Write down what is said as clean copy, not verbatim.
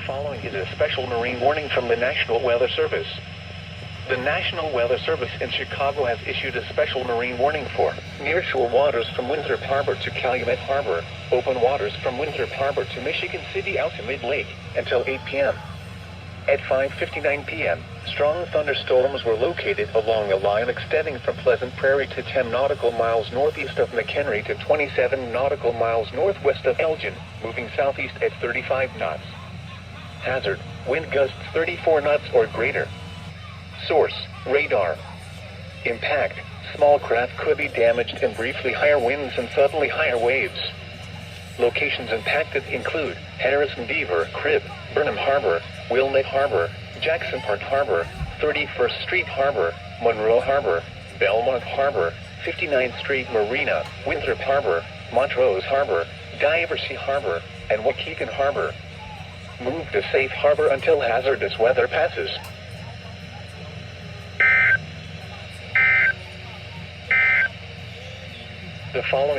following is a special marine warning from the National Weather Service. The National Weather Service in Chicago has issued a special marine warning for nearshore waters from Winthrop Harbor to Calumet Harbor, open waters from Winthrop Harbor to Michigan City out to Mid-Lake, until 8 p.m. At 5:59 p.m., strong thunderstorms were located along a line extending from Pleasant Prairie to 10 nautical miles northeast of McHenry to 27 nautical miles northwest of Elgin, moving southeast at 35 knots. Hazard: wind gusts 34 knots or greater. Source: radar. Impact: small craft could be damaged and briefly higher winds and suddenly higher waves. Locations impacted include Harrison Beaver Crib, Burnham Harbor, Wilmette Harbor, Jackson Park Harbor, 31st Street Harbor, Monroe Harbor, Belmont Harbor, 59th Street Marina, Winthrop Harbor, Montrose Harbor, Diversey Harbor, and Waukegan Harbor. Move to safe harbor until hazardous weather passes. The following